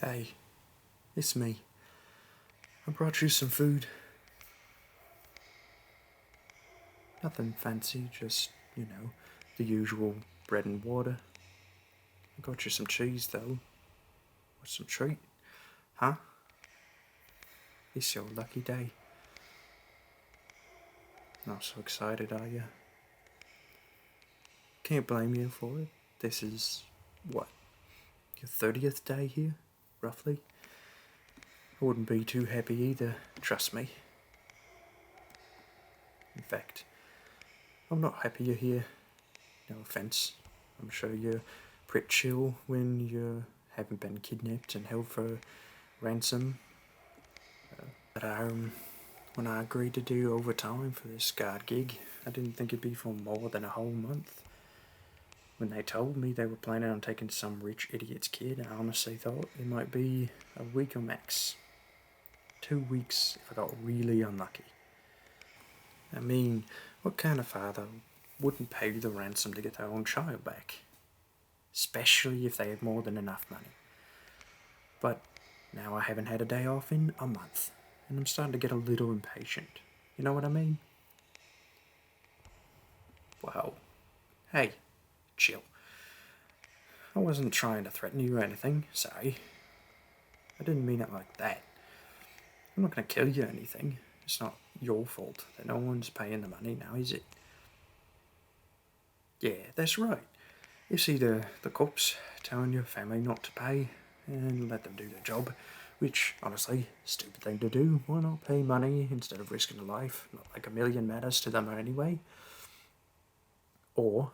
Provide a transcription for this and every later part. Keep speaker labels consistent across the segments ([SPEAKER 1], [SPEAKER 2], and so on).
[SPEAKER 1] Hey, it's me. I brought you some food. Nothing fancy, just, the usual bread and water. I got you some cheese, though. What's some treat? Huh? It's your lucky day. Not so excited, are you? Can't blame you for it. This is, what, your 30th day here, roughly? I wouldn't be too happy either, trust me. In fact, I'm not happy you're here. No offense. I'm sure you're pretty chill when you haven't been kidnapped and held for ransom. When I agreed to do overtime for this guard gig, I didn't think it'd be for more than a whole month. When they told me they were planning on taking some rich idiot's kid, I honestly thought it might be a week or max. 2 weeks if I got really unlucky. I mean, what kind of father wouldn't pay the ransom to get their own child back? Especially if they have more than enough money. But now I haven't had a day off in a month, and I'm starting to get a little impatient. You know what I mean? Well, hey, chill. I wasn't trying to threaten you or anything, sorry. I didn't mean it like that. I'm not going to kill you or anything. It's not your fault that no one's paying the money now, is it? Yeah, that's right. You see the cops telling your family not to pay and let them do their job, which, honestly, stupid thing to do. Why not pay money instead of risking a life? Not like a million matters to them anyway. Or,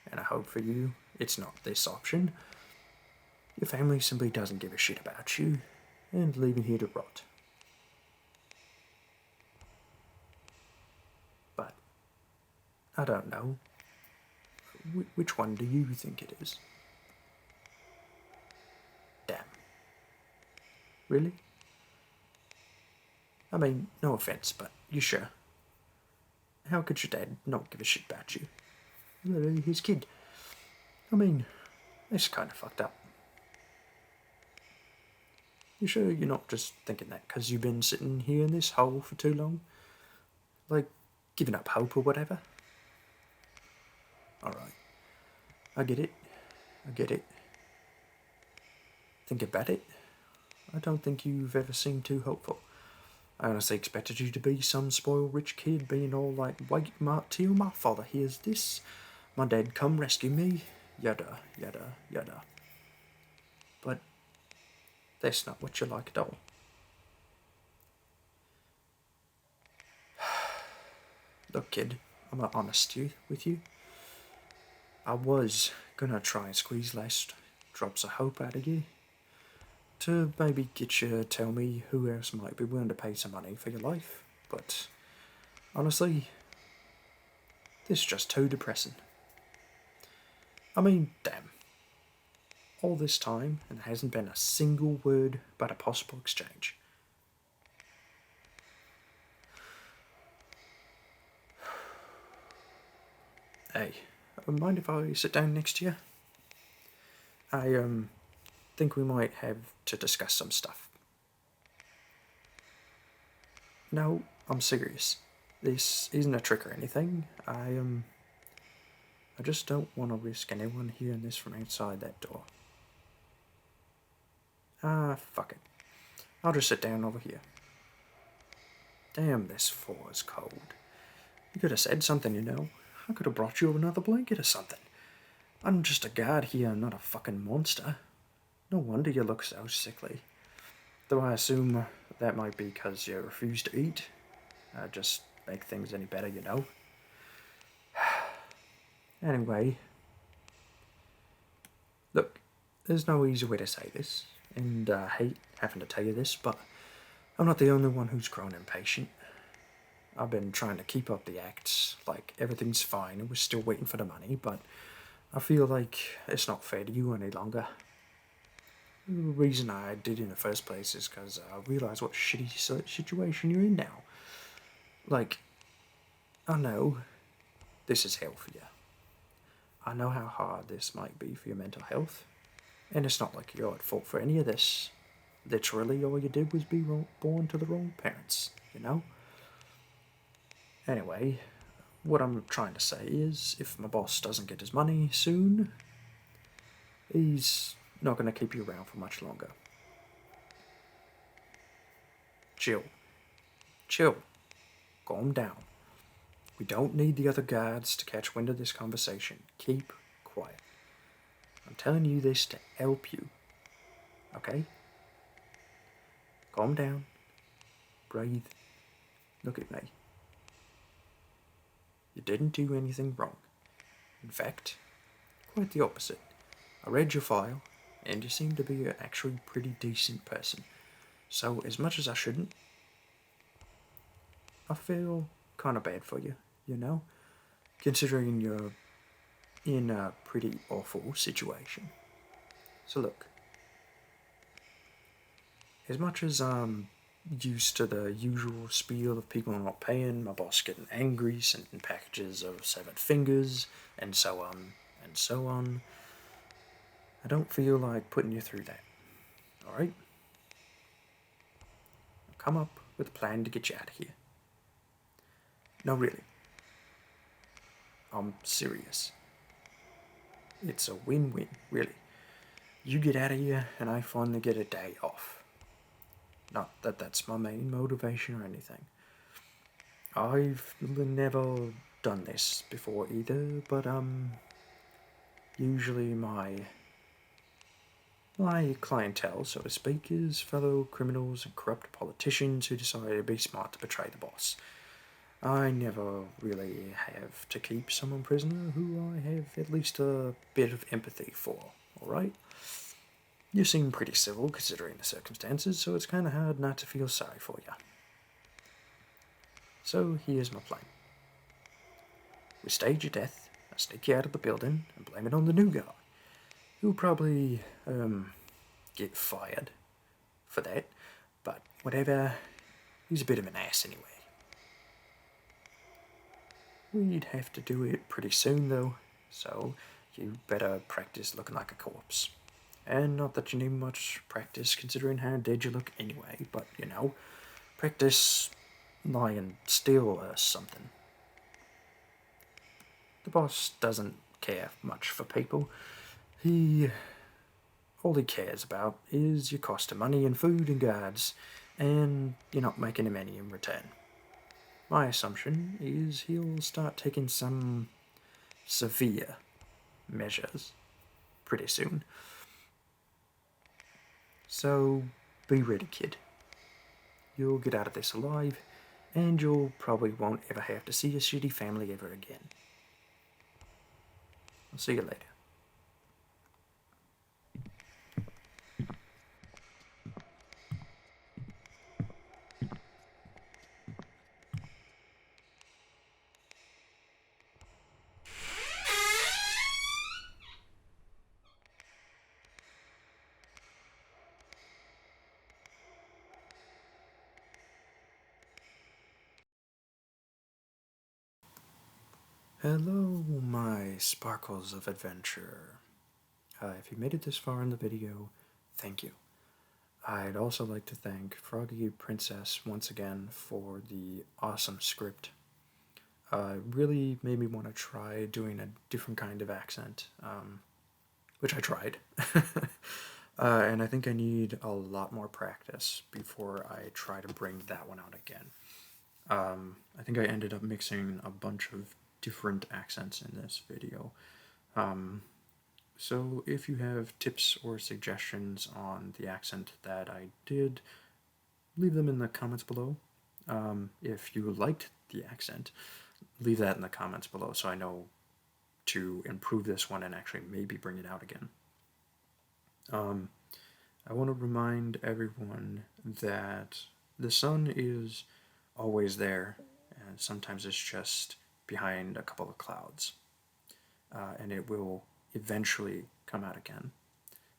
[SPEAKER 1] and I hope for you, it's not this option, your family simply doesn't give a shit about you and leaving here to rot. But, I don't know. Which one do you think it is? Damn. Really? I mean, no offense, but you sure? How could your dad not give a shit about you? Literally his kid. I mean, it's kind of fucked up. You sure you're not just thinking that because you've been sitting here in this hole for too long? Like, giving up hope or whatever? Alright. I get it. Think about it. I don't think you've ever seemed too hopeful. I honestly expected you to be some spoiled rich kid being all like, wait, till my father hears this. My dad come rescue me. Yada, yada, yada. But that's not what you're like at all. Look, kid, I'm not honest with you. I was gonna try and squeeze last drops of hope out of you to maybe get you to tell me who else might be willing to pay some money for your life, but honestly, this is just too depressing. I mean, damn. All this time, and there hasn't been a single word about a possible exchange. Hey, mind if I sit down next to you? I think we might have to discuss some stuff. No, I'm serious. This isn't a trick or anything. I just don't want to risk anyone hearing this from outside that door. Fuck it. I'll just sit down over here. Damn, this floor is cold. You could have said something, you know. I could have brought you another blanket or something. I'm just a guard here, not a fucking monster. No wonder you look so sickly. Though I assume that might be because you refuse to eat. Just make things any better, you know. Anyway. Look, there's no easy way to say this. And I hate having to tell you this, but I'm not the only one who's grown impatient. I've been trying to keep up the acts, like everything's fine and we're still waiting for the money, but I feel like it's not fair to you any longer. The reason I did in the first place is because I realised what shitty situation you're in now. Like, I know this is hell for you. I know how hard this might be for your mental health, and it's not like you're at fault for any of this. Literally, all you did was be born to the wrong parents, you know? Anyway, what I'm trying to say is, if my boss doesn't get his money soon, he's not going to keep you around for much longer. Chill. Chill. Calm down. We don't need the other guards to catch wind of this conversation. Keep quiet. I'm telling you this to help you. Okay? Calm down. Breathe. Look at me. You didn't do anything wrong. In fact, quite the opposite. I read your file, and you seem to be an actually pretty decent person. So, as much as I shouldn't, I feel kind of bad for you, you know? Considering you're in a pretty awful situation. So look, as much as I'm used to the usual spiel of people not paying, my boss getting angry, sending packages of severed fingers, and so on, and so on, I don't feel like putting you through that, alright? I'll come up with a plan to get you out of here. No, really. I'm serious. It's a win-win, really. You get out of here, and I finally get a day off. Not that that's my main motivation or anything. I've never done this before either, but usually my clientele, so to speak, is fellow criminals and corrupt politicians who decide it'd be smart to betray the boss. I never really have to keep someone prisoner who I have at least a bit of empathy for, alright? You seem pretty civil considering the circumstances, so it's kind of hard not to feel sorry for you. So here's my plan. We stage your death, I sneak you out of the building, and blame it on the new guy, who'll probably, get fired for that, but whatever, he's a bit of an ass anyway. We'd have to do it pretty soon though, so you better practice looking like a corpse. And not that you need much practice considering how dead you look anyway, but you know, practice lying still or something. The boss doesn't care much for people. All he cares about is your cost of money and food and guards, and you're not making him any in return. My assumption is he'll start taking some severe measures pretty soon. So, be ready, kid. You'll get out of this alive, and you'll probably won't ever have to see your shitty family ever again. I'll see you later. Hello, my sparkles of adventure. If you made it this far in the video, thank you. I'd also like to thank Froggy Princess once again for the awesome script. It really made me want to try doing a different kind of accent, which I tried. And I think I need a lot more practice before I try to bring that one out again. I think I ended up mixing a bunch of different accents in this video. So if you have tips or suggestions on the accent that I did, leave them in the comments below. If you liked the accent, leave that in the comments below so I know to improve this one and actually maybe bring it out again. I want to remind everyone that the sun is always there, and sometimes it's just behind a couple of clouds, and it will eventually come out again,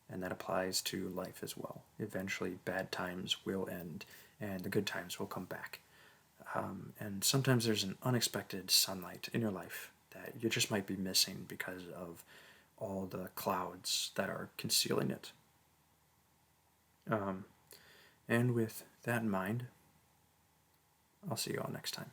[SPEAKER 1] and that applies to life as well. Eventually bad times will end and the good times will come back, and sometimes there's an unexpected sunlight in your life that you just might be missing because of all the clouds that are concealing it. And with that in mind, I'll see you all next time.